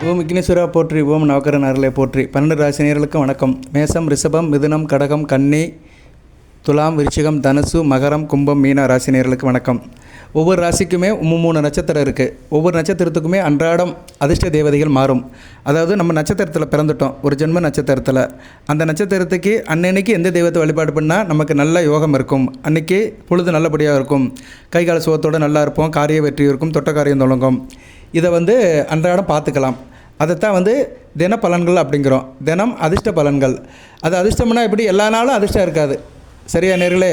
ஓம் விக்னேஸ்வரா போற்றி, ஓம் நவக்கரன் அருளை போற்றி. 12 ராசி நேயர்களுக்கு வணக்கம். மேசம், ரிஷபம், மிதுனம், கடகம், கன்னி, துலாம், விருச்சிகம், தனுசு, மகரம், கும்பம், மீன ராசி நேயர்களுக்கு வணக்கம். ஒவ்வொரு ராசிக்குமே 3 நட்சத்திரம் இருக்குது. ஒவ்வொரு நட்சத்திரத்துக்குமே அன்றாடம் அதிர்ஷ்ட தேவதைகள் மாறும். அதாவது நம்ம நட்சத்திரத்தில் பிறந்துட்டோம், ஒரு ஜென்ம நட்சத்திரத்தில். அந்த நட்சத்திரத்துக்கு அன்னைக்கு எந்த தெய்வத்தை வழிபாடு பண்ணால் நமக்கு நல்ல யோகம் இருக்கும், அன்றைக்கி பொழுது நல்லபடியாக இருக்கும், கைகால சுகத்தோடு நல்லா இருப்போம், காரிய வெற்றி இருக்கும், தொட்ட காரியம் தொடங்கும். இதை அன்றாடம் பார்த்துக்கலாம். அதைத்தான் தின பலன்கள் அப்படிங்கிறோம். தினம் அதிர்ஷ்ட பலன்கள். அது அதிர்ஷ்டம்னா எப்படி, எல்லா நாளும் அதிர்ஷ்டம் இருக்காது. சரியா நேர்களே?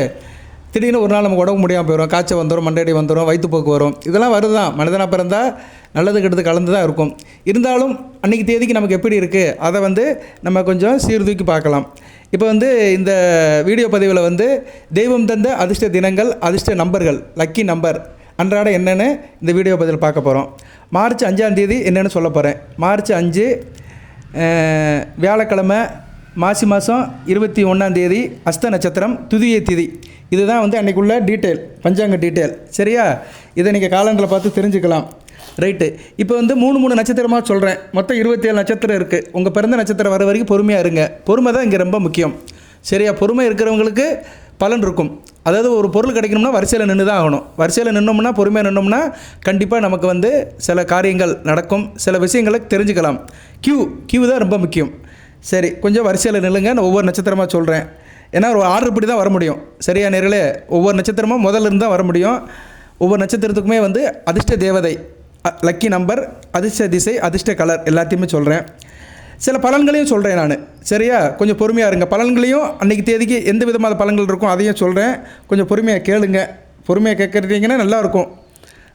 திடீர்னு ஒரு நாள் நமக்கு உடம்பு முடியாமல் போயிடும், காய்ச்சல் வந்துடும், மண்டையடி வந்துடும், வயிற்றுப்போக்கு வரும். இதெல்லாம் வருது தான். மனிதனாக பிறந்தால் நல்லது கெடுத்து கலந்து தான் இருக்கும். இருந்தாலும் அன்றைக்கி தேதிக்கு நமக்கு எப்படி இருக்குது அதை நம்ம கொஞ்சம் சீர்தூக்கி பார்க்கலாம். இப்போ இந்த வீடியோ பதிவில் தெய்வம் தந்த அதிர்ஷ்ட தினங்கள், அதிர்ஷ்ட நம்பர்கள், லக்கி நம்பர் அன்றாட என்னென்னு இந்த வீடியோ பதிவில் பார்க்க போகிறோம். மார்ச் 5ஆம் தேதி என்னென்னு சொல்ல போகிறேன். மார்ச் 5 வியாழக்கிழமை, மாசி மாதம் 21ஆம் தேதி, அஸ்த நட்சத்திரம், துதியை திதி. இதுதான் அன்றைக்குள்ள டீட்டெயில், பஞ்சாங்க டீட்டெயில். சரியா? இதை நீங்கள் காலங்களை பார்த்து தெரிஞ்சுக்கலாம். ரைட்டு. இப்போ 3 நட்சத்திரமாக சொல்கிறேன். மொத்தம் 27 நட்சத்திரம் இருக்குது. உங்கள் பிறந்த நட்சத்திரம் வர வரைக்கும் பொறுமையாக இருங்க. பொறுமை தான் இங்கே ரொம்ப முக்கியம். சரியா? பொறுமை இருக்கிறவங்களுக்கு பலன் இருக்கும். அதாவது ஒரு பொருள் கிடைக்கணும்னா வரிசையில் நின்று தான் ஆகணும். வரிசையில் நின்னோம்னா, பொறுமையாக நின்னோம்னா கண்டிப்பாக நமக்கு சில காரியங்கள் நடக்கும், சில விஷயங்களை தெரிஞ்சுக்கலாம். கியூ தான் ரொம்ப முக்கியம். சரி, கொஞ்சம் வரிசையில் நில்லுங்க. நான் ஒவ்வொரு நட்சத்திரமாக சொல்கிறேன். ஏன்னா ஒரு ஆர்டர் படி தான் வர முடியும். சரியா நேர்களே? ஒவ்வொரு நட்சத்திரமும் முதல்ல இருந்து தான் வர முடியும். ஒவ்வொரு நட்சத்திரத்துக்குமே அதிர்ஷ்ட தேவதை, லக்கி நம்பர், அதிர்ஷ்ட திசை, அதிர்ஷ்ட கலர் எல்லாத்தையுமே சொல்கிறேன். சில பலன்களையும் சொல்கிறேன் நான். சரியா? கொஞ்சம் பொறுமையாக இருங்க. பலன்களையும் அன்றைக்கி தேதிக்கு எந்த விதமான பலன்கள் இருக்கும் அதையும் சொல்கிறேன். கொஞ்சம் பொறுமையாக கேளுங்க. பொறுமையாக கேட்குறீங்கன்னா நல்லாயிருக்கும்.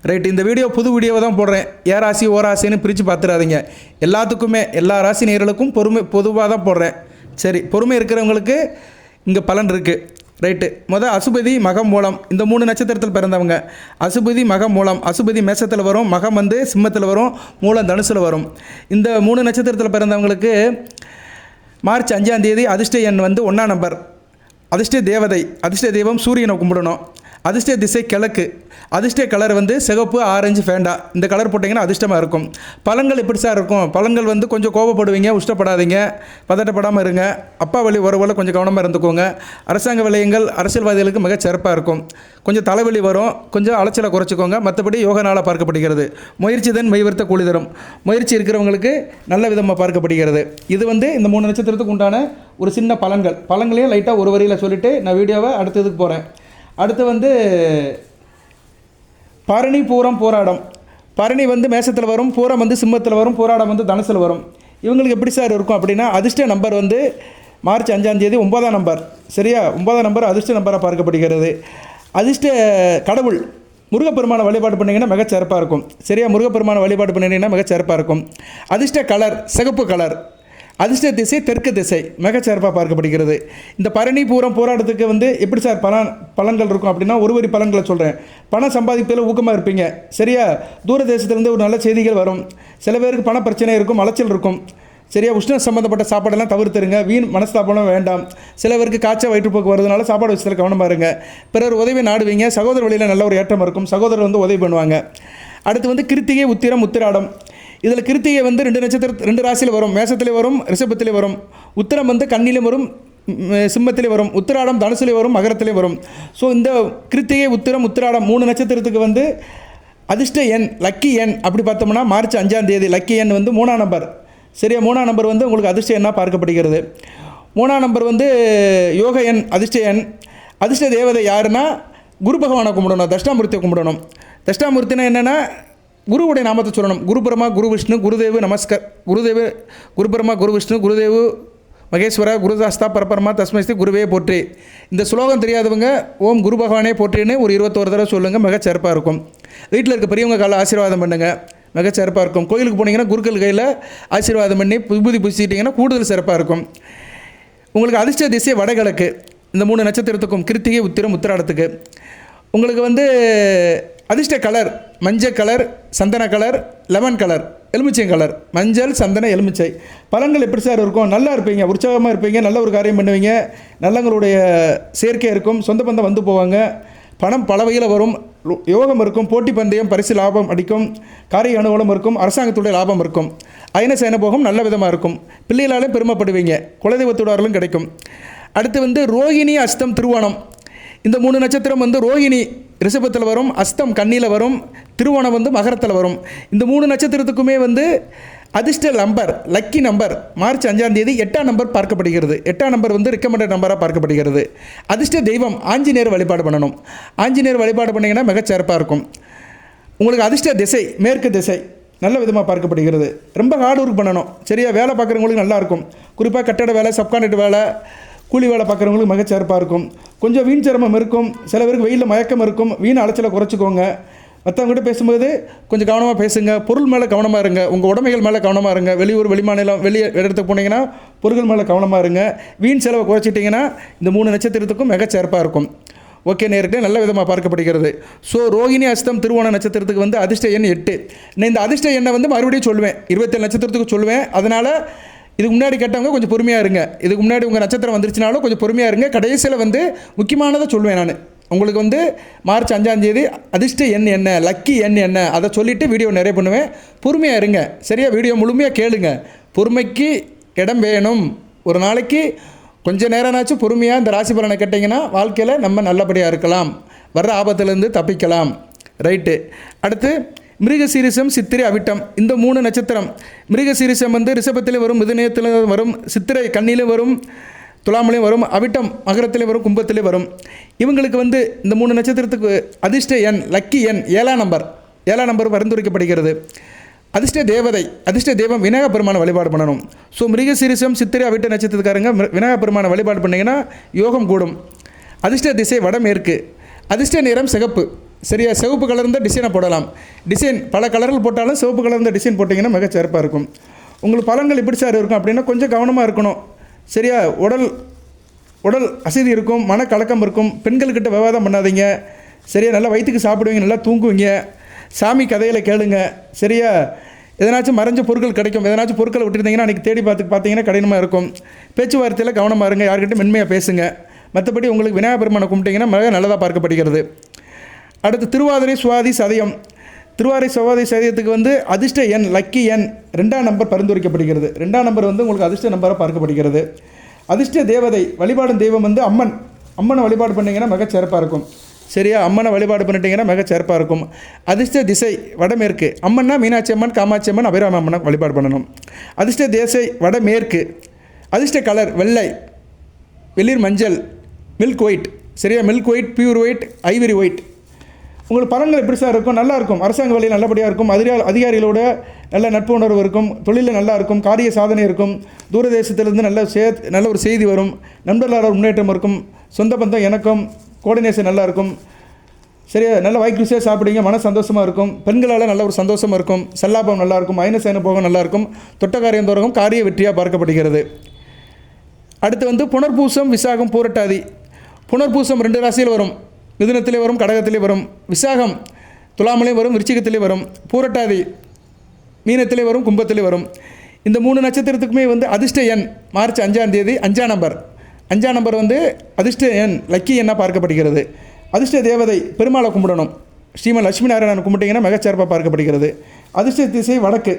ரைட்டு. இந்த வீடியோ புது வீடியோவை தான் போடுறேன். ஏ ராசி ஓ ராசின்னு பிரித்து பார்த்துடாதீங்க. எல்லாத்துக்குமே, எல்லா ராசி நேயர்களுக்கும் பொதுவாக தான் போடுறேன். சரி, பொறுமை இருக்கிறவங்களுக்கு இங்கே பலன் இருக்குது. ரைட்டு. அசுபதி, மகம், மூலம், இந்த 3 நட்சத்திரத்தில் பிறந்தவங்க. அசுபதி, மகம், மூலம். அசுபதி மேசத்தில் வரும், மகம் சிம்மத்தில் வரும், மூலம் தனுசில் வரும். இந்த 3 நட்சத்திரத்தில் பிறந்தவங்களுக்கு மார்ச் 5ஆம் தேதி அதிர்ஷ்ட எண் 1ஆம் நம்பர். அதிர்ஷ்ட தேவதை, அதிர்ஷ்ட தெய்வம் சூரியனை கும்பிடணும். அதிர்ஷ்ட திசை கிழக்கு. அதிர்ஷ்ட கலர் சிகப்பு, ஆரஞ்சு, ஃபேண்டா. இந்த கலர் போட்டிங்கன்னா அதிர்ஷ்டமாக இருக்கும். பலன்கள் எப்படி சார் இருக்கும்? பலன்கள் கொஞ்சம் கோபப்படுவீங்க, உஷ்டப்படாதீங்க, பதட்டப்படாமல் இருங்க. அப்பா வழி உறவுல கொஞ்சம் கவனமாக இருந்துக்கோங்க. அரசாங்க விடயங்கள், அரசியல்வாதிகளுக்கு மிகச் சிறப்பாக இருக்கும். கொஞ்சம் தலைவலி வரும், கொஞ்சம் அலைச்சலை குறைச்சிக்கோங்க. மற்றபடி யோக நாளாக பார்க்கப்படுகிறது. முயற்சி தான் மெய்வர்த்த கூலி தரும். முயற்சி இருக்கிறவங்களுக்கு நல்ல விதமாக பார்க்கப்படுகிறது. இது இந்த 3 நட்சத்திரத்துக்கு உண்டான ஒரு சின்ன பலன்களையும் லைட்டாக ஒரு வரியில் சொல்லிவிட்டு நான் வீடியோவை அடுத்ததுக்கு போகிறேன். அடுத்து பரணி, பூரம், போராடம். பரணி மேசத்தில் வரும், பூரம் சிம்மத்தில் வரும், போராடம் தனுசில் வரும். இவங்களுக்கு எப்படி சார் இருக்கும் அப்படின்னா, அதிர்ஷ்ட நம்பர் மார்ச் 5ஆம் தேதி 9ஆம் நம்பர். சரியா? 9ஆம் நம்பர் அதிர்ஷ்ட நம்பராக பார்க்கப்படுகிறது. அதிர்ஷ்ட கடவுள் முருகப்பெருமான வழிபாடு பண்ணிங்கன்னா மிகச்சிறப்பாக இருக்கும். சரியா? முருகப்பெருமான வழிபாடு பண்ணிங்கன்னா மிகச்சிறப்பாக இருக்கும். அதிர்ஷ்ட கலர் சிகப்பு கலர். அதிர்ஷ்ட திசை தெற்கு திசை, மிகச்சிறப்பாக பார்க்கப்படுகிறது. இந்த பரணி, பூரம், போராட்டத்துக்கு எப்படி சார் பலன்கள் இருக்கும் அப்படின்னா, ஒரு வரி பலன்களை சொல்கிறேன். பணம் சம்பாதிப்பதில் ஊக்கமாக இருப்பீங்க. சரியா? தூர தேசத்துலேருந்து ஒரு நல்ல செய்திகள் வரும். சில பேருக்கு பண பிரச்சனை இருக்கும், அலைச்சல் இருக்கும். சரியா? உஷ்ண சம்மந்தப்பட்ட சாப்பாடெல்லாம் தவிர்த்துருங்க. வீண் மனஸ்தாபனம் வேண்டாம். சில பேருக்கு காய்ச்சல், வயிற்றுப்போக்கு வருதுனால சாப்பாடு விஷயத்தில் கவனமாக இருங்க. பிறர் உதவி நாடுவீங்க. சகோதர வழியில் நல்ல ஒரு ஏற்றம் இருக்கும். சகோதரர் உதவி பண்ணுவாங்க. அடுத்து கிருத்திகை, உத்திரம், உத்திராடம். இதில் கிருத்திகை 2 நட்சத்திரம் 2 ராசியில் வரும். மேசத்திலே வரும், ரிஷபத்திலே வரும். உத்திரம் கன்னியிலே வரும், சிம்மத்திலே வரும். உத்திராடம் தனுசிலே வரும், மகரத்திலே வரும். ஸோ இந்த கிருத்திகை, உத்திரம், உத்திராடம் 3 நட்சத்திரத்துக்கு அதிர்ஷ்ட எண், லக்கி எண் அப்படி பார்த்தோம்னா மார்ச் 5ஆம் தேதி லக்கி எண் 3ஆம் நம்பர். சரியா? 3ஆம் நம்பர் உங்களுக்கு அதிர்ஷ்ட எண்ணாக பார்க்கப்படுகிறது. 3ஆம் நம்பர் யோக எண், அதிர்ஷ்ட எண். அதிர்ஷ்ட தேவதை யாருன்னா குரு பகவானை கும்பிடணும், தட்சிணாமூர்த்தியை கும்பிடணும். தட்சிணாமூர்த்தினா என்னென்னா குருவுடைய நாமத்தை சொல்லணும். குரு பிரம்மா, குரு விஷ்ணு, குருதேவு நமஸ்கார். குரு பிரம்மா, குரு விஷ்ணு, குருதேவு மகேஸ்வரா, குருதாஸ்தா பரபரமா தஸ்மஸ்தி குருவே போற்றி. இந்த ஸ்லோகம் தெரியாதவங்க ஓம் குரு பகவானே போற்றின்னு ஒரு 21 தடவை சொல்லுங்கள். மிகச்சிறப்பாக இருக்கும். வீட்டில் இருக்க பெரியவங்க கால ஆசீர்வாதம் பண்ணுங்கள். மிகச்சிறப்பாக இருக்கும். கோயிலுக்கு போனீங்கன்னா குருக்கள் கையில் ஆசீர்வாதம் பண்ணி விபூதி பூசிட்டிங்கன்னா கூடுதல் சிறப்பாக இருக்கும். உங்களுக்கு அதிர்ஷ்ட திசை வடகிழக்கு. இந்த 3 நட்சத்திரத்துக்கும் கிருத்திகை, உத்திரம், உத்திராடத்துக்கு உங்களுக்கு அதிர்ஷ்ட கலர் மஞ்சள் கலர், சந்தன கலர், லெமன் கலர். எலுமிச்சை கலர், மஞ்சள் சந்தன எலுமிச்சை. பலன்கள் எப்படி சார் இருக்கும்? நல்லா இருப்பீங்க, உற்சாகமாக இருப்பீங்க, நல்ல ஒரு காரியம் பண்ணுவீங்க, நல்லவங்களுடைய சேர்க்கை இருக்கும், சொந்த பந்தம் வந்து போவாங்க, பணம் பல வகையில் வரும், யோகம் இருக்கும், போட்டி பந்தயம், பரிசு லாபம் அடிக்கும், காரிய அனுகூலம் இருக்கும், அரசாங்கத்துடைய லாபம் இருக்கும், அயன சேன போகம் நல்ல விதமாக இருக்கும், பிள்ளைகளாலும் பெருமைப்படுவீங்க, குலதெய்வத்தோட அருளும் கிடைக்கும். அடுத்து வந்து ரோகிணி, அஸ்தம், திருவோணம். இந்த 3 நட்சத்திரம் வந்து ரோகிணி ரிஷபத்தில் வரும், அஸ்தம் கன்னியில் வரும், திருவோணம் வந்து மகரத்தில் வரும். இந்த 3 நட்சத்திரத்துக்குமே வந்து அதிர்ஷ்ட நம்பர், லக்கி நம்பர் மார்ச் 5ஆம் தேதி 8ஆம் நம்பர் பார்க்கப்படுகிறது. 8ஆம் நம்பர் வந்து ரெக்கமெண்டட் நம்பராக பார்க்கப்படுகிறது. அதிர்ஷ்ட தெய்வம் ஆஞ்சநேயர் வழிபாடு பண்ணணும். ஆஞ்சநேயர் வழிபாடு பண்ணிங்கன்னா மிகச்சிறப்பாக இருக்கும். உங்களுக்கு அதிர்ஷ்ட திசை மேற்கு திசை நல்ல விதமாக பார்க்கப்படுகிறது. ரொம்ப ஹார்ட் ஒர்க் பண்ணணும். சரியா? வேலை பார்க்குறவங்களுக்கு நல்லாயிருக்கும். குறிப்பாக கட்டட வேலை, சப்கான்ட்ராக்ட் வேலை, கூலி வேலை பார்க்குறவங்களுக்கு மிகச்சிறப்பாக இருக்கும். கொஞ்சம் வீண் சிரமம் இருக்கும், சில பேருக்கு வெயிலில் மயக்கம் இருக்கும், வீண் அலைச்சலை குறைச்சிக்கோங்க. மற்றவங்ககிட்ட பேசும்போது கொஞ்சம் கவனமாக பேசுங்க, பொருள் மேலே கவனமாக இருங்க, உங்கள் உடைமைகள் மேலே கவனமாக இருங்க. வெளியூர், வெளிமாநிலம், வெளியே இடத்துக்கு போனீங்கன்னா பொருட்கள் மேலே கவனமாக இருங்க. வீண் செலவை குறைச்சிட்டிங்கன்னா இந்த 3 நட்சத்திரத்துக்கும் மிகச்சிறப்பாக இருக்கும். ஓகே நேருக்கு நல்ல விதமாக பார்க்கப்படுகிறது. ஸோ ரோகிணி, அஸ்தம், திருவோண நட்சத்திரத்துக்கு வந்து அதிர்ஷ்ட எண் 8. நான் இந்த அதிர்ஷ்ட எண்ணை வந்து மறுபடியும் சொல்லுவேன், 27 நட்சத்திரத்துக்கு சொல்லுவேன். அதனால் இதுக்கு முன்னாடி கேட்டவங்க கொஞ்சம் பொறுமையாக இருங்க. இதுக்கு முன்னாடி உங்கள் நட்சத்திரம் வந்துருச்சுனாலும் கொஞ்சம் பொறுமையாக இருங்க. கடைசியில் வந்து முக்கியமானதை சொல்லுவேன் நான். உங்களுக்கு வந்து மார்ச் 5ஆம் தேதி அதிர்ஷ்ட எண் என்ன, லக்கி எண் என்ன, அதை சொல்லிவிட்டு வீடியோ நிறைய பண்ணுவேன். பொறுமையாக இருங்க. சரியா? வீடியோ முழுமையாக கேளுங்க. பொறுமைக்கு இடம் வேணும். ஒரு நாளைக்கு கொஞ்சம் நேரம்னாச்சும் பொறுமையாக இந்த ராசி பலனை கேட்டிங்கன்னா வாழ்க்கையில் நம்ம நல்லபடியாக இருக்கலாம், வர்ற ஆபத்துலேருந்து தப்பிக்கலாம். ரைட்டு. அடுத்து மிருகசீரிஷம், சித்திரை, அவிட்டம். இந்த 3 நட்சத்திரம். மிருகசீரிஷம் வந்து ரிஷபத்திலே வரும், மிதுனத்தில் வரும், சித்திரை கன்னியிலும் வரும், துலாமிலையும் வரும், அவிட்டம் மகரத்திலே வரும், கும்பத்திலே வரும். இவங்களுக்கு வந்து இந்த 3 நட்சத்திரத்துக்கு அதிர்ஷ்ட எண், லக்கி எண் 7ஆம் நம்பர். 7ஆம் நம்பர் பரிந்துரைக்கப்படுகிறது. அதிர்ஷ்ட தேவதை, அதிர்ஷ்ட தெய்வம் விநாயகப் பெருமானை வழிபாடு பண்ணணும். ஸோ மிருகசீரிஷம், சித்திரை, அவிட்ட நட்சத்திரக்காரங்க விநாயகப் பெருமானை வழிபாடு பண்ணிங்கன்னா யோகம் கூடும். அதிர்ஷ்ட திசை வடமேற்கு. அதிர்ஷ்ட நிறம் சிகப்பு. சரியா? சிவப்பு கலர்ந்த டிசைனை போடலாம். டிசைன் பல கலர்கள் போட்டாலும் சிவப்பு கலர்ந்த டிசைன் போட்டிங்கன்னா மிகச்சிறப்பாக இருக்கும். உங்களுக்கு பலன்கள் எப்படி சார் இருக்கும் அப்படின்னா கொஞ்சம் கவனமாக இருக்கணும். சரியா? உடல் அசதி இருக்கும், மனக்கலக்கம் இருக்கும், பெண்கள்கிட்ட விவாதம் பண்ணாதீங்க. சரியா? நல்லா வயிற்றுக்கு சாப்பிடுவீங்க, நல்லா தூங்குவீங்க, சாமி கதையில் கேளுங்க. சரியா? எதனாச்சும் மறைஞ்ச பொருட்கள் கிடைக்கும். எதனாச்சும் பொருட்களை விட்டுருந்தீங்கன்னா அன்றைக்கி தேடி பார்த்தீங்கன்னா கடினமாக இருக்கும். பேச்சுவார்த்தையில் கவனமாக இருங்க, யார்கிட்ட மென்மையாக பேசுங்க. மற்றபடி உங்களுக்கு விநாயகப் பெருமானை கும்பிட்டிங்கன்னா மிக நல்லதாக பார்க்கப்படுகிறது. அடுத்து திருவாதிரை, சுவாதி, சதயம். திருவாதிரை, சுவாதி, சதயத்துக்கு வந்து அதிர்ஷ்ட எண், லக்கி எண் 2ஆம் நம்பர் பரிந்துரைக்கப்படுகிறது. 2ஆம் நம்பர் வந்து உங்களுக்கு அதிர்ஷ்ட நம்பராக பார்க்கப்படுகிறது. அதிர்ஷ்ட தேவதை வழிபாடும் தெய்வம் வந்து அம்மன். அம்மனை வழிபாடு பண்ணிங்கன்னா மிகச்சிறப்பாக இருக்கும். சரியா? அம்மனை வழிபாடு பண்ணிட்டீங்கன்னா மிகச்சிறப்பாக இருக்கும். அதிர்ஷ்ட திசை வடமேற்கு. அம்மன்னா மீனாட்சி அம்மன், காமாட்சி அம்மன், அபிராம அம்மனை வழிபாடு பண்ணணும். அதிர்ஷ்ட திசை வடமேற்கு. அதிர்ஷ்ட கலர் வெள்ளை, வெளிர் மஞ்சள், மில்க் ஒயிட். சரியா? Milk white, pure white, Ivory white. உங்களுக்கு பலன்கள் எப்படி சார் இருக்கும்? நல்லாயிருக்கும். அரசாங்க வேலையில் நல்லபடியாக இருக்கும். அதிகாரிகளோட நல்ல நட்பு உணர்வு இருக்கும். தொழிலில் நல்லா இருக்கும். காரிய சாதனை இருக்கும். தூரதேசத்திலிருந்து நல்ல ஒரு செய்தி வரும். நண்பர்களால் முன்னேற்றம் இருக்கும். சொந்த பந்தம் எனக்கும் கோஆர்டினேஷன் நல்லா இருக்கும். சரியா? நல்ல வாய்க்கு ருசியாக சாப்பிடுங்க, மன சந்தோஷமாக இருக்கும். பெண்களால் நல்ல ஒரு சந்தோஷமாக இருக்கும். சல்லாபம் நல்லாயிருக்கும். அயன சேன போகம் நல்லாயிருக்கும். தொட்ட காரியம் தோறகம் காரிய வெற்றியாக பார்க்கப்படுகிறது. அடுத்து வந்து புனர்பூசம், விசாகம், பூரட்டாதி. புனர்பூசம் 2 ராசியில் வரும். மிதுனத்திலே வரும், கடகத்திலே வரும். விசாகம் துலாமிலே வரும், விருச்சிகத்திலே வரும். பூரட்டாதி மீனத்திலே வரும், கும்பத்திலே வரும். இந்த 3 நட்சத்திரத்துக்குமே வந்து அதிர்ஷ்ட எண் மார்ச் 5ஆம் தேதி 5ஆம் நம்பர். 5ஆம் நம்பர் வந்து அதிர்ஷ்ட எண், லக்கி எண்ணாக பார்க்கப்படுகிறது. அதிர்ஷ்ட தேவதை பெருமாளை கும்பிடணும். ஸ்ரீமன் லட்சுமி நாராயணன் கும்பிட்டிங்கன்னா மிகச்சிறப்பாக பார்க்கப்படுகிறது. அதிர்ஷ்ட திசை வடக்கு.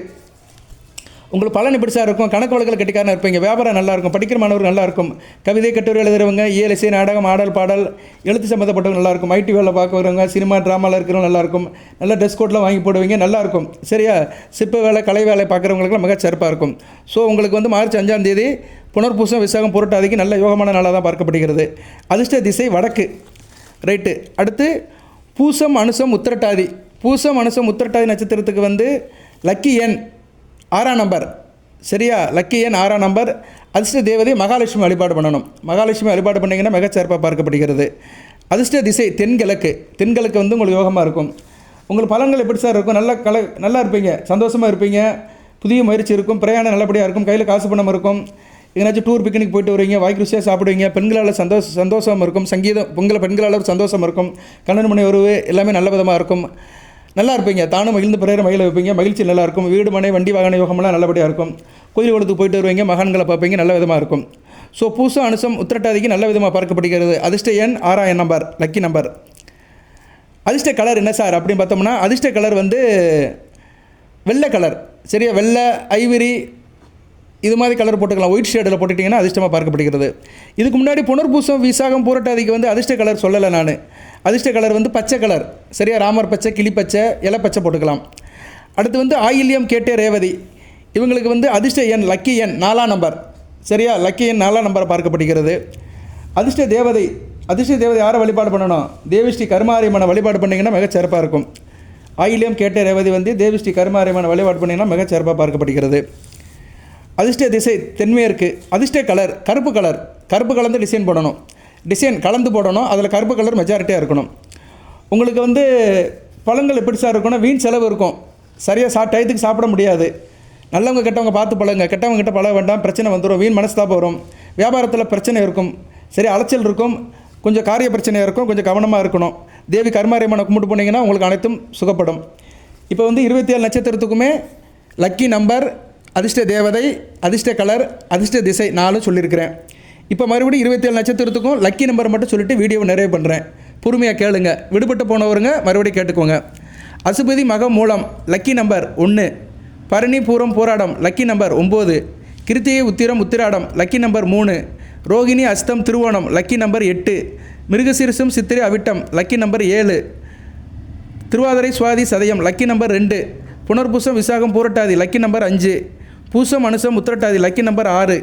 உங்களுக்கு பலன் எப்படி சார் இருக்கும்? கணக்கு வழக்கில் கெட்டிக்காரனாக இருப்பீங்க. வியாபாரம் நல்லாயிருக்கும். படிக்கிற மாணவர்கள் நல்லாயிருக்கும். கவிதை, கட்டுரை எழுதுறவங்க, இயலிசை, நாடகம், ஆடல், பாடல், எழுத்து சம்மந்தப்பட்டவங்க நல்லாயிருக்கும். ஐடி வேலை பார்க்குறவங்க, சினிமா, ட்ராமாவில் இருக்கிறவங்க நல்லாயிருக்கும். நல்ல ட்ரெஸ் கோட்லாம் வாங்கி போடுவீங்க, நல்லாயிருக்கும். சரியா? சிற்ப வேலை, கலை வேலை பார்க்குறவங்களுக்குலாம் மிகச்சிறப்பாக இருக்கும். ஸோ உங்களுக்கு வந்து மார்ச் 5ஆம் தேதி புனர்பூசம், விசாகம், புரட்டாதிக்கு நல்ல யோகமான நாளாக தான் பார்க்கப்படுகிறது. அதிர்ஷ்ட திசை வடக்கு. ரைட்டு. அடுத்து பூசம், அனுசம், உத்திரட்டாதி. பூசம், அனுசம், உத்திரட்டாதி நட்சத்திரத்துக்கு வந்து லக்கி எண் 6ஆம் நம்பர். சரியா? லக்கி எண் 6ஆம் நம்பர். அதிர்ஷ்ட தேவதை மகாலட்சுமி வழிபாடு பண்ணணும். மகாலட்சுமி வழிபாடு பண்ணிங்கன்னா மிகச்சிறப்பாக பார்க்கப்படுகிறது. அதிர்ஷ்ட திசை தென்கிழக்கு. தென்கிழக்கு வந்து உங்களுக்கு யோகமாக இருக்கும். உங்களுக்கு பலன்கள் எப்படி சார் இருக்கும்? நல்லா இருப்பீங்க, சந்தோஷமாக இருப்பீங்க, புதிய முயற்சி இருக்கும், பிரயாணம் நல்லபடியாக இருக்கும், கையில் காசு பணம் இருக்கும், எங்கேனாச்சும் டூர் பிக்னிக் போயிட்டு வருவீங்க, வாய்க்கு ருசியாக சாப்பிடுவீங்க, பெண்களால் சந்தோஷம் இருக்கும், சங்கீதம் பெண்களால் சந்தோஷம் இருக்கும், கண்ணன் மணி உறவு எல்லாமே நல்ல விதமாக இருக்கும். நல்லா இருப்பீங்க. தானும் மகிழ்ந்து பிறரை மகிழ வைப்பீங்க. மகிழ்ச்சி நல்லாயிருக்கும். வீடு மனை வண்டி வாகன யோகமெல்லாம் நல்லபடியாக இருக்கும். கோயில் குளத்துக்கு போயிட்டு வருவீங்க. மகான்களை பார்ப்பீங்க. நல்ல விதமாக இருக்கும். ஸோ பூசம் அனுசம் உத்திரட்டாதிக்கு நல்ல விதமாக பார்க்கப்படுகிறது. அதிர்ஷ்ட எண் 6ஆம் நம்பர், லக்கி நம்பர். அதிர்ஷ்ட கலர் என்ன சார் அப்படின்னு பார்த்தோம்னா, அதிர்ஷ்ட கலர் வந்து வெள்ளை கலர். சரியா, வெள்ளை, ஐவரி இது மாதிரி கலர் போட்டுக்கலாம். ஒயிட் ஷேடில் போட்டுக்கிட்டிங்கன்னா அதிர்ஷ்டமாக பார்க்கப்படுகிறது. இதுக்கு முன்னாடி புனர்பூசம், விசாகம், பூரட்டாதிக்கு வந்து அதிர்ஷ்ட கலர் சொல்லலை நான். அதிர்ஷ்ட கலர் வந்து பச்சை கலர். சரியா, ராமர் பச்சை, கிளி பச்சை, இலை பச்சை போட்டுக்கலாம். அடுத்து வந்து ஆயில்யம், கேட்டே, ரேவதி இவங்களுக்கு வந்து அதிர்ஷ்ட எண் லக்கி எண் 4ஆம் நம்பர். சரியா, லக்கி எண் 4ஆம் நம்பர் பார்க்கப்படுகிறது. அதிர்ஷ்ட தேவதை யாரை வழிபாடு பண்ணணும்? தேவிஸ்ரீ கருமாரியம்மனை வழிபாடு பண்ணிங்கன்னா மிகச்சிறப்பாக இருக்கும். ஆயில்யம், கேட்டே, ரேவதி வந்து தேவிஸ்ரீ கருமாரியம்மனை வழிபாடு பண்ணிங்கன்னா மிகச்சிறப்பாக பார்க்கப்படுகிறது. அதிர்ஷ்ட திசை தென்மேற்கு. அதிர்ஷ்ட கலர் கருப்பு கலர். கருப்பு கலந்து டிசைன் போடணும். டிசைன் கலந்து போடணும். அதில் கருப்பு கலர் மெஜாரிட்டியாக இருக்கணும். உங்களுக்கு வந்து பழங்கள் எப்படி சார் இருக்கணும்? வீண் செலவு இருக்கும். சரியாக டயத்துக்கு சாப்பிட முடியாது. நல்லவங்க கெட்டவங்க பார்த்து பழங்க. கெட்டவங்க கிட்ட பழக வேண்டாம். பிரச்சனை வந்துடும். வீண் மனஸ்தாபம் வரும். வியாபாரத்தில் பிரச்சனை இருக்கும். சரி, அலைச்சல் இருக்கும். கொஞ்சம் காரிய பிரச்சனையாக இருக்கும். கொஞ்சம் கவனமாக இருக்கணும். தேவி கருமாரியம்மனை கும்பிட்டு போனீங்கன்னா உங்களுக்கு அனைத்தும் சுகப்படும். இப்போ வந்து 27 நட்சத்திரத்துக்குமே லக்கி நம்பர், அதிர்ஷ்ட தேவதை, அதிர்ஷ்ட கலர், அதிர்ஷ்ட திசை 4 சொல்லியிருக்கிறேன். இப்போ மறுபடியும் 27 நட்சத்திரத்துக்கும் லக்கி நம்பர் மட்டும் சொல்லிவிட்டு வீடியோவை நிறைவு பண்ணுறேன். பொறுமையாக கேளுங்க. விடுபட்டு போனவருங்க மறுபடியும் கேட்டுக்கோங்க. அசுபதி மகம் மூலம் லக்கி நம்பர் 1, பரணி பூரம் போராடம் லக்கி நம்பர் 9, கிருத்திகை உத்திரம் உத்திராடம் லக்கி நம்பர் 3, ரோகிணி அஸ்தம் திருவோணம் லக்கி நம்பர் 8, மிருகசீரிசம் சித்திரை அவிட்டம் லக்கி நம்பர் 7, திருவாதிரை சுவாதி சதயம் லக்கி நம்பர் 2, புனர்பூசம் விசாகம் பூரட்டாதி லக்கி நம்பர் 5, பூசம் அனுசம் உத்திரட்டாதி லக்கி நம்பர் 6,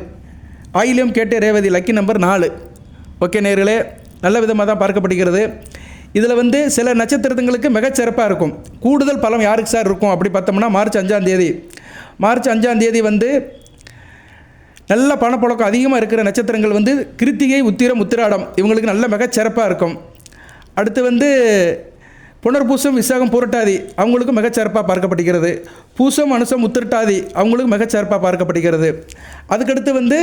ஆயில்யம், கேட்டே, ரேவதி லக்கி நம்பர் 4. ஓகே நேயர்களே, நல்ல விதமாக தான் பார்க்கப்படுகிறது. இதில் வந்து சில நட்சத்திரங்களுக்கு மிகச்சிறப்பாக இருக்கும். கூடுதல் பலம் யாருக்கு சார் இருக்கும் அப்படி பார்த்தோம்னா, மார்ச் 5ஆம் தேதி வந்து நல்ல பணப்புழக்கம் அதிகமாக இருக்கிற நட்சத்திரங்கள் வந்து கிருத்திகை, உத்திரம், உத்திராடம் இவங்களுக்கு நல்ல மிகச்சிறப்பாக இருக்கும். அடுத்து வந்து புனர்பூசம், விசாகம், பூரட்டாதி அவங்களுக்கு மிகச்சிறப்பாக பார்க்கப்படுகிறது. பூசம், அனுசம், உத்திரட்டாதி அவங்களுக்கு மிகச்சிறப்பாக பார்க்கப்படுகிறது. அதுக்கடுத்து வந்து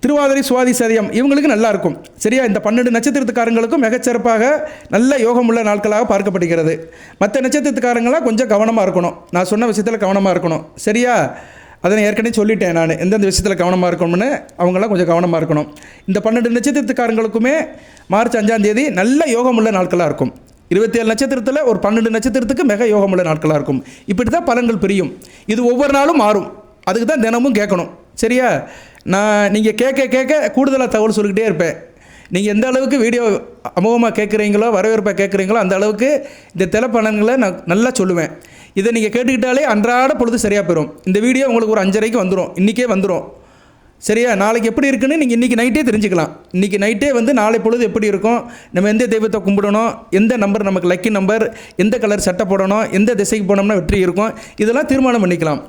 திருவாதிரை சுவாதி சதயம் இவங்களுக்கு நல்லா இருக்கும். சரியா, இந்த 12 நட்சத்திரத்துக்காரங்களுக்கும் மிகச்சிறப்பாக நல்ல யோகமுள்ள நாட்களாக பார்க்கப்படுகிறது. மற்ற நட்சத்திரத்துக்காரங்களாம் கொஞ்சம் கவனமாக இருக்கணும். நான் சொன்ன விஷயத்தில் கவனமாக இருக்கணும். சரியா, அதை நான் ஏற்கனவே சொல்லிட்டேன். நான் எந்தெந்த விஷயத்தில் கவனமாக இருக்கணும்னு அவங்களாம் கொஞ்சம் கவனமாக இருக்கணும். இந்த 12 நட்சத்திரத்துக்காரங்களுக்குமே மார்ச் 5ஆம் தேதி நல்ல யோகமுள்ள நாட்களாக இருக்கும். 27 நட்சத்திரத்தில் ஒரு 12 நட்சத்திரத்துக்கு மிக யோகமுள்ள நாட்களாக இருக்கும். இப்படி தான் பலன்கள் பிரியும். இது ஒவ்வொரு நாளும் மாறும். அதுக்கு தான் தினமும் கேட்கணும். சரியா, நீங்கள் கேட்க கூடுதலாக தகவல் சொல்லிக்கிட்டே இருப்பேன். நீங்கள் எந்த அளவுக்கு வீடியோ அமோகமாக கேட்குறீங்களோ, வரவேற்பை கேட்குறீங்களோ அந்த அளவுக்கு இந்த பலன்களை நான் நல்லா சொல்லுவேன். இதை நீங்கள் கேட்டுக்கிட்டாலே அன்றாட பொழுது சரியாக போயிடும். இந்த வீடியோ உங்களுக்கு ஒரு 5:30க்கு வந்துடும். இன்றைக்கே வந்துடும். சரியா, நாளைக்கு எப்படி இருக்குன்னு நீங்கள் இன்றைக்கி நைட்டே தெரிஞ்சுக்கலாம். இன்றைக்கி நைட்டே வந்து நாளை பொழுது எப்படி இருக்கும், நம்ம எந்த தெய்வத்தை கும்பிடணும், எந்த நம்பர் நமக்கு லக்கி நம்பர், எந்த கலர் சட்டை போடணும், எந்த திசைக்கு போனோம்னா வெற்றி இருக்கும், இதெல்லாம் தீர்மானம் பண்ணிக்கலாம்.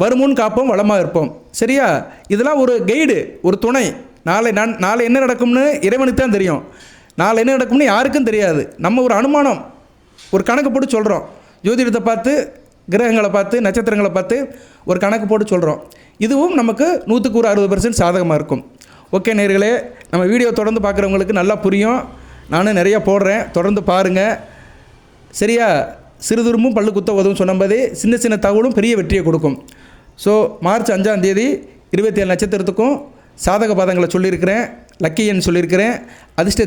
வருமுன் காப்போம், வளமாக இருப்போம். சரியா, இதெல்லாம் ஒரு கைடு, ஒரு துணை. நாளை என்ன நடக்கும்னு இறைவனுக்கு தான் தெரியும். நாளை என்ன நடக்கும்னு யாருக்கும் தெரியாது. நம்ம ஒரு அனுமானம், ஒரு கணக்கு போட்டு சொல்கிறோம். ஜோதிடத்தை பார்த்து, கிரகங்களை பார்த்து, நட்சத்திரங்களை பார்த்து ஒரு கணக்கு போட்டு சொல்கிறோம். இதுவும் நமக்கு 100க்கு 60% சாதகமாக இருக்கும். ஓகே நேயர்களே, நம்ம வீடியோ தொடர்ந்து பார்க்குறவங்களுக்கு நல்லா புரியும். நானும் நிறையா போடுறேன், தொடர்ந்து பாருங்கள். சரியா, சிறுதுரும்பும் பல்லு குத்த உதவும் சொன்னபோது சின்ன சின்ன தகவலும் பெரிய வெற்றியை கொடுக்கும். ஸோ மார்ச் 5ஆம் தேதி 27 நட்சத்திரத்துக்கும் சாதக பாதங்களை சொல்லியிருக்கிறேன். லக்கி எண் சொல்லியிருக்கிறேன். அதிர்ஷ்ட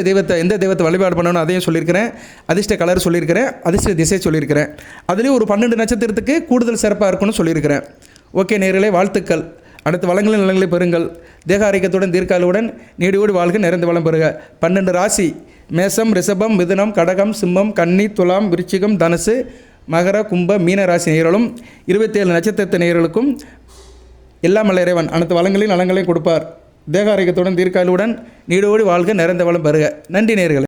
தெய்வத்தை எந்த தெய்வத்தை வழிபாடு பண்ணணும் அதையும் சொல்லியிருக்கிறேன். அதிர்ஷ்ட கலர் சொல்லியிருக்கிறேன். அதிர்ஷ்ட திசை சொல்லியிருக்கிறேன். அதுலேயும் ஒரு 12 நட்சத்திரத்துக்கு கூடுதல் சிறப்பாக இருக்குன்னு சொல்லியிருக்கிறேன். ஓகே நேயர்களே, வாழ்த்துக்கள். அடுத்து வளங்களின் நலங்களை பெறுங்கள். தேக ஆரோக்கியத்துடன் தீர்க்காலுடன் நீடியோடு வாழ்க, நிறைந்து வளம் பெறுக. 12 ராசி மேசம், ரிஷபம், மிதுனம், கடகம், சிம்மம், கன்னி, துலாம், விருச்சிகம், தனுசு, மகர, கும்ப, மீன ராசி நேயர்களும் 27 நட்சத்திரத்து நேயர்களுக்கும் எல்லாம் வல்ல இறைவன் அனைத்து வளங்களையும் நலங்களையும் கொடுப்பார். தேக ஆரோக்கியத்துடன் தீர்க்காலுடன் நீடோடி வாழ்க, நிறைந்த வளம் பெறுக. நன்றி நேயர்களே.